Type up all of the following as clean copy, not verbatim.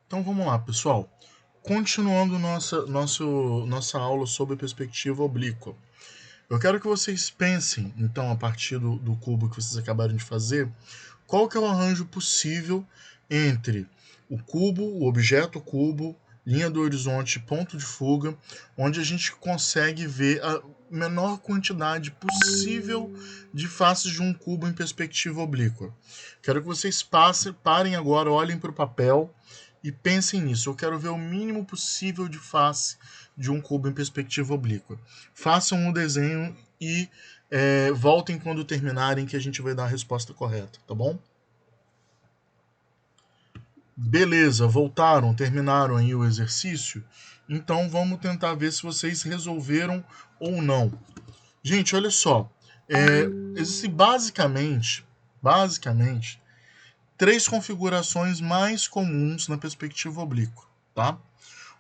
Então vamos lá, pessoal. Continuando nossa aula sobre perspectiva oblíqua. Eu quero que vocês pensem, então, a partir do cubo que vocês acabaram de fazer, qual que é o arranjo possível entre o cubo, o objeto cubo, linha do horizonte, ponto de fuga, onde a gente consegue ver a menor quantidade possível de faces de um cubo em perspectiva oblíqua. Quero que vocês parem agora, olhem para o papel e pensem nisso. Eu quero ver o mínimo possível de face de um cubo em perspectiva oblíqua. Façam um desenho e voltem quando terminarem, que a gente vai dar a resposta correta, tá bom? Beleza, voltaram, terminaram aí o exercício. Então vamos tentar ver se vocês resolveram ou não. Gente, olha só. Existem basicamente, três configurações mais comuns na perspectiva oblíqua, tá?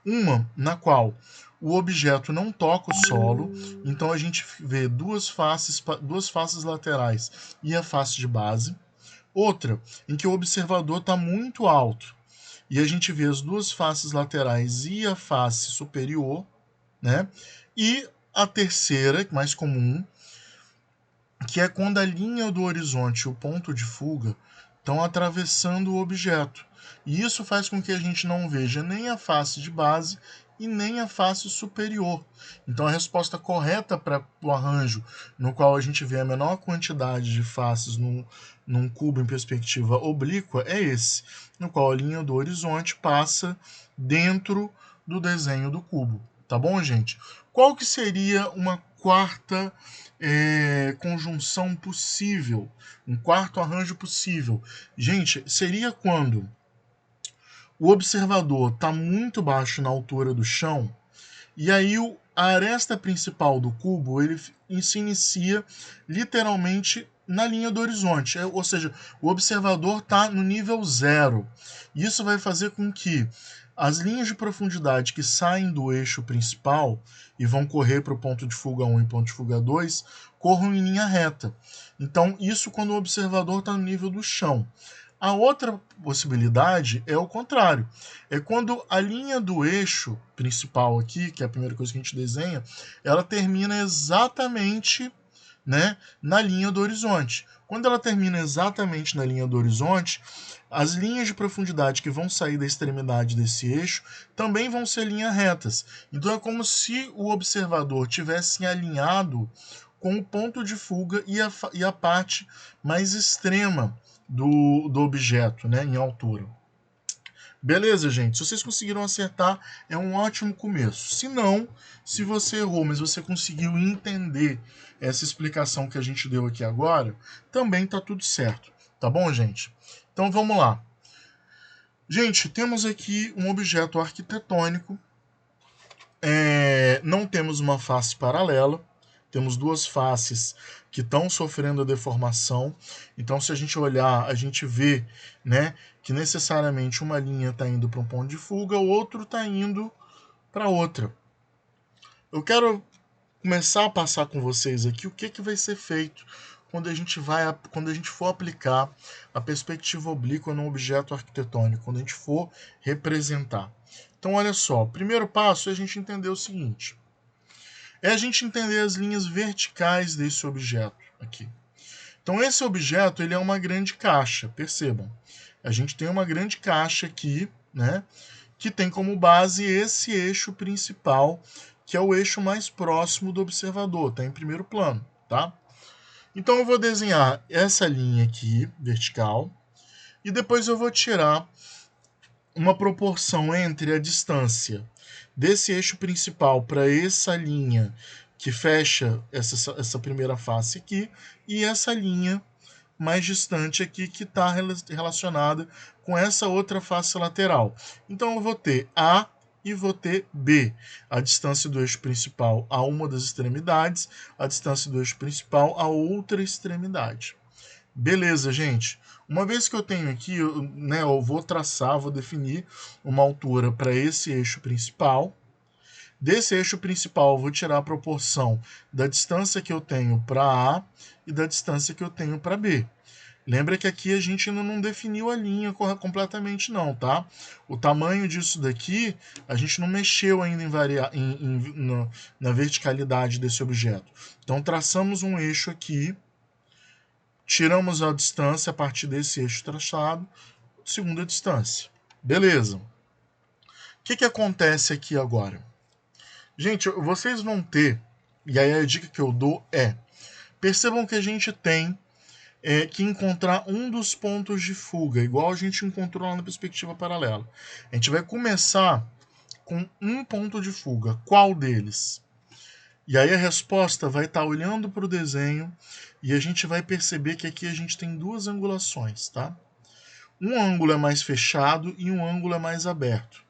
Uma na qual o objeto não toca o solo, então a gente vê duas faces laterais e a face de base. Outra em que o observador está muito alto e a gente vê as duas faces laterais e a face superior, né? E a terceira, mais comum, que é quando a linha do horizonte e o ponto de fuga estão atravessando o objeto. E isso faz com que a gente não veja nem a face de base e nem a face superior. Então a resposta correta para o arranjo no qual a gente vê a menor quantidade de faces num cubo em perspectiva oblíqua é esse, no qual a linha do horizonte passa dentro do desenho do cubo. Tá bom, gente? Qual que seria uma quarta conjunção possível, um quarto arranjo possível? Gente, seria quando o observador está muito baixo na altura do chão e aí a aresta principal do cubo ele se inicia literalmente na linha do horizonte, ou seja, o observador está no nível zero. Isso vai fazer com que as linhas de profundidade que saem do eixo principal e vão correr para o ponto de fuga 1 e ponto de fuga 2 corram em linha reta. Então, isso quando o observador está no nível do chão. A outra possibilidade é o contrário. É quando a linha do eixo principal aqui, que é a primeira coisa que a gente desenha, ela termina exatamente, né, na linha do horizonte. Quando ela termina exatamente na linha do horizonte, as linhas de profundidade que vão sair da extremidade desse eixo também vão ser linhas retas. Então é como se o observador tivesse alinhado com o ponto de fuga e a parte mais extrema do objeto, né, em altura. Beleza, gente? Se vocês conseguiram acertar, é um ótimo começo. Se não, se você errou, mas você conseguiu entender essa explicação que a gente deu aqui agora, também está tudo certo. Tá bom, gente? Então vamos lá. Gente, temos aqui um objeto arquitetônico. Não temos uma face paralela. Temos duas faces que estão sofrendo a deformação. Então, se a gente olhar, a gente vê, né, que necessariamente uma linha está indo para um ponto de fuga, o outro está indo para outra. Eu quero começar a passar com vocês aqui o que vai ser feito quando a gente for aplicar a perspectiva oblíqua num objeto arquitetônico, quando a gente for representar. Então, olha só, o primeiro passo é a gente entender o seguinte: é a gente entender as linhas verticais desse objeto aqui. Então esse objeto ele é uma grande caixa, percebam. A gente tem uma grande caixa aqui, né, que tem como base esse eixo principal, que é o eixo mais próximo do observador, está em primeiro plano, tá? Então eu vou desenhar essa linha aqui, vertical, e depois eu vou tirar uma proporção entre a distância desse eixo principal para essa linha que fecha essa primeira face aqui e essa linha mais distante aqui que está relacionada com essa outra face lateral. Então eu vou ter A e vou ter B, a distância do eixo principal a uma das extremidades, a distância do eixo principal a outra extremidade. Beleza, gente. Uma vez que eu tenho aqui, eu vou traçar, vou definir uma altura para esse eixo principal. Desse eixo principal, eu vou tirar a proporção da distância que eu tenho para A e da distância que eu tenho para B. Lembra que aqui a gente ainda não definiu a linha completamente não, tá? O tamanho disso daqui, a gente não mexeu ainda na verticalidade desse objeto. Então, traçamos um eixo aqui, tiramos a distância a partir desse eixo traçado, segunda distância. Beleza. O que acontece aqui agora? Gente, vocês vão ter, e aí a dica que eu dou percebam que a gente tem que encontrar um dos pontos de fuga, igual a gente encontrou lá na perspectiva paralela. A gente vai começar com um ponto de fuga. Qual deles? E aí a resposta vai estar olhando para o desenho e a gente vai perceber que aqui a gente tem duas angulações, tá? Um ângulo é mais fechado e um ângulo é mais aberto.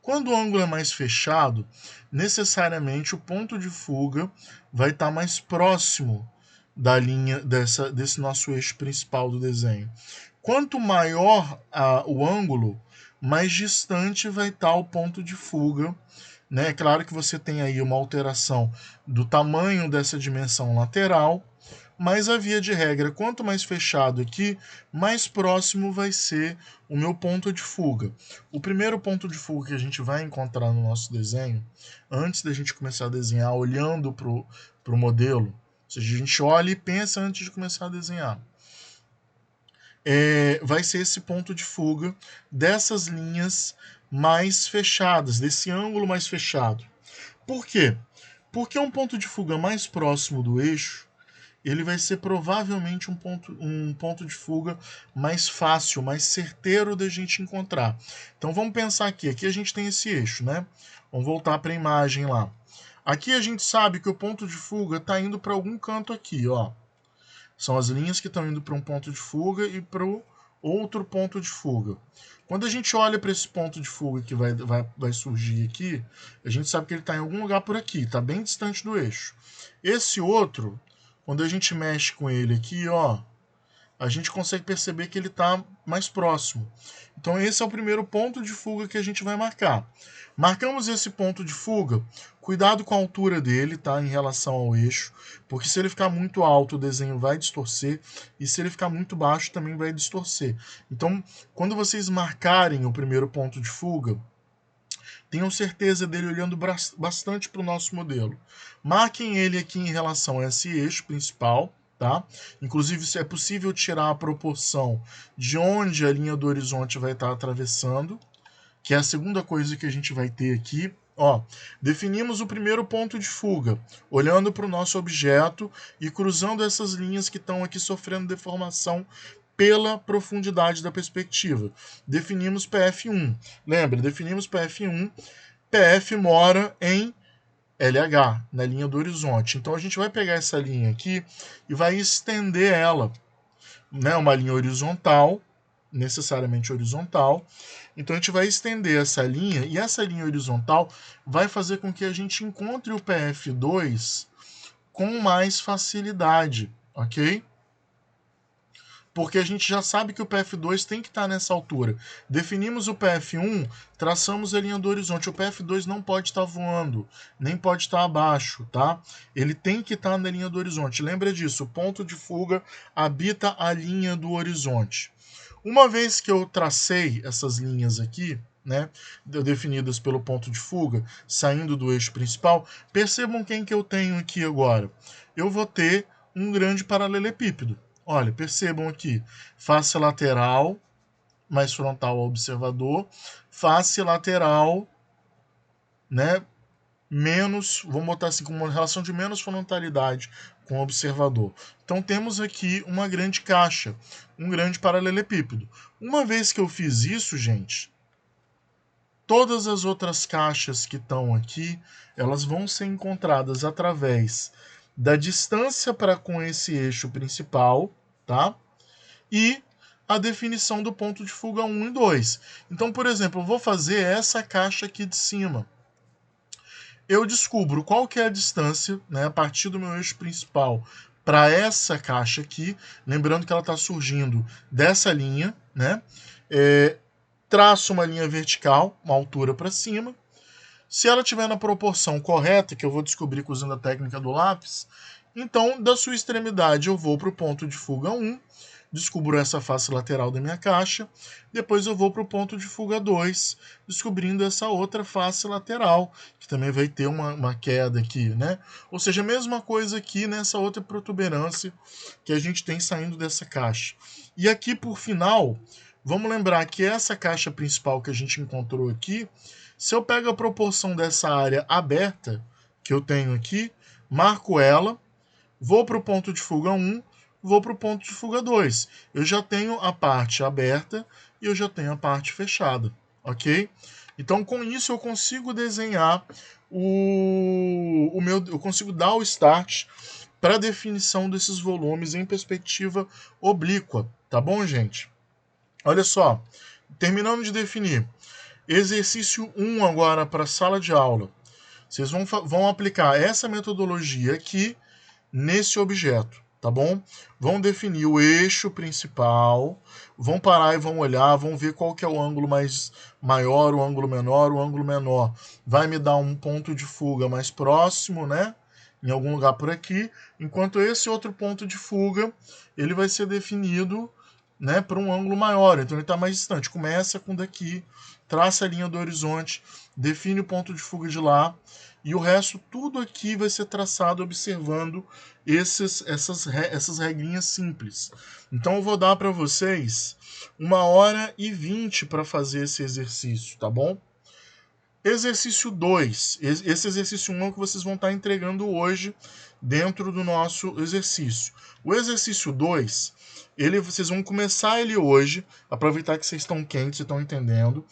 Quando o ângulo é mais fechado, necessariamente o ponto de fuga vai estar mais próximo da linha desse nosso eixo principal do desenho. Quanto maior o ângulo, mais distante vai estar o ponto de fuga. Né? É claro que você tem aí uma alteração do tamanho dessa dimensão lateral, mas a via de regra, quanto mais fechado aqui, mais próximo vai ser o meu ponto de fuga. O primeiro ponto de fuga que a gente vai encontrar no nosso desenho, antes da gente começar a desenhar olhando para o modelo, ou seja, a gente olha e pensa antes de começar a desenhar, vai ser esse ponto de fuga dessas linhas mais fechadas, desse ângulo mais fechado. Por quê? Porque um ponto de fuga mais próximo do eixo, ele vai ser provavelmente um ponto de fuga mais fácil, mais certeiro da gente encontrar. Então vamos pensar aqui a gente tem esse eixo, né? Vamos voltar para a imagem lá. Aqui a gente sabe que o ponto de fuga está indo para algum canto aqui, ó. São as linhas que estão indo para um ponto de fuga e para o outro ponto de fuga. Quando a gente olha para esse ponto de fuga que vai surgir aqui, a gente sabe que ele está em algum lugar por aqui, está bem distante do eixo. Esse outro, quando a gente mexe com ele aqui, ó, a gente consegue perceber que ele está mais próximo. Então esse é o primeiro ponto de fuga que a gente vai marcar. Marcamos esse ponto de fuga, cuidado com a altura dele, tá, em relação ao eixo, porque se ele ficar muito alto o desenho vai distorcer, e se ele ficar muito baixo também vai distorcer. Então, quando vocês marcarem o primeiro ponto de fuga, tenham certeza dele olhando bastante para o nosso modelo. Marquem ele aqui em relação a esse eixo principal, tá? Inclusive, se é possível tirar a proporção de onde a linha do horizonte vai estar atravessando, que é a segunda coisa que a gente vai ter aqui. Ó, definimos o primeiro ponto de fuga, olhando para o nosso objeto e cruzando essas linhas que estão aqui sofrendo deformação pela profundidade da perspectiva. Definimos PF1. Lembra, definimos PF1. PF mora em LH, na linha do horizonte. Então a gente vai pegar essa linha aqui e vai estender ela, né, uma linha horizontal, necessariamente horizontal. Então a gente vai estender essa linha e essa linha horizontal vai fazer com que a gente encontre o PF2 com mais facilidade, ok? Porque a gente já sabe que o PF2 tem que estar nessa altura. Definimos o PF1, traçamos a linha do horizonte. O PF2 não pode estar voando, nem pode estar abaixo, tá? Ele tem que estar na linha do horizonte. Lembra disso, o ponto de fuga habita a linha do horizonte. Uma vez que eu tracei essas linhas aqui, né, definidas pelo ponto de fuga, saindo do eixo principal, percebam quem que eu tenho aqui agora. Eu vou ter um grande paralelepípedo. Olha, percebam aqui, face lateral mais frontal ao observador, face lateral, né, menos, vamos botar assim, com uma relação de menos frontalidade com o observador. Então temos aqui uma grande caixa, um grande paralelepípedo. Uma vez que eu fiz isso, gente, todas as outras caixas que estão aqui, elas vão ser encontradas através da distância para com esse eixo principal, tá? E a definição do ponto de fuga 1 e 2. Então, por exemplo, eu vou fazer essa caixa aqui de cima. Eu descubro qual que é a distância, né, a partir do meu eixo principal para essa caixa aqui, lembrando que ela está surgindo dessa linha, né? Traço uma linha vertical, uma altura para cima. Se ela estiver na proporção correta, que eu vou descobrir usando a técnica do lápis, então da sua extremidade eu vou para o ponto de fuga 1, descubro essa face lateral da minha caixa, depois eu vou para o ponto de fuga 2, descobrindo essa outra face lateral, que também vai ter uma queda aqui, né? Ou seja, a mesma coisa aqui nessa outra protuberância que a gente tem saindo dessa caixa. E aqui, por final, vamos lembrar que essa caixa principal que a gente encontrou aqui, se eu pego a proporção dessa área aberta que eu tenho aqui, marco ela, vou para o ponto de fuga 1, vou para o ponto de fuga 2. Eu já tenho a parte aberta e eu já tenho a parte fechada, ok? Então, com isso, eu consigo desenhar eu consigo dar o start para a definição desses volumes em perspectiva oblíqua, tá bom, gente? Olha só, terminando de definir, exercício 1 agora para a sala de aula. Vocês vão aplicar essa metodologia aqui nesse objeto, tá bom? Vão definir o eixo principal, vão parar e vão olhar, vão ver qual que é o ângulo maior, o ângulo menor, o ângulo menor. Vai me dar um ponto de fuga mais próximo, né? Em algum lugar por aqui, enquanto esse outro ponto de fuga, ele vai ser definido, né, para um ângulo maior, então ele está mais distante. Começa com daqui, traça a linha do horizonte, define o ponto de fuga de lá, e o resto tudo aqui vai ser traçado observando essas regrinhas simples. Então eu vou dar para vocês 1h20 para fazer esse exercício, tá bom? Exercício 2. Esse exercício 1 é o que vocês vão estar entregando hoje dentro do nosso exercício. O exercício 2, vocês vão começar ele hoje, aproveitar que vocês estão quentes e estão entendendo.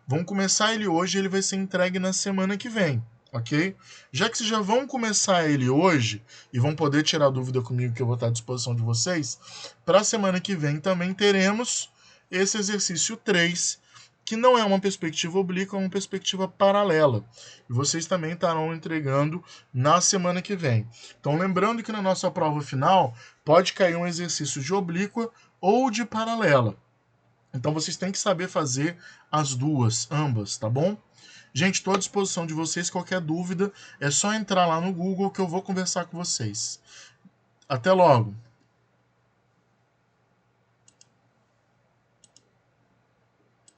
Vão começar ele hoje e ele vai ser entregue na semana que vem, ok? Já que vocês já vão começar ele hoje e vão poder tirar dúvida comigo que eu vou estar à disposição de vocês, para a semana que vem também teremos esse exercício 3, que não é uma perspectiva oblíqua, é uma perspectiva paralela. E vocês também estarão entregando na semana que vem. Então, lembrando que na nossa prova final pode cair um exercício de oblíqua ou de paralela. Então, vocês têm que saber fazer as duas, ambas, tá bom? Gente, estou à disposição de vocês. Qualquer dúvida, é só entrar lá no Google que eu vou conversar com vocês. Até logo!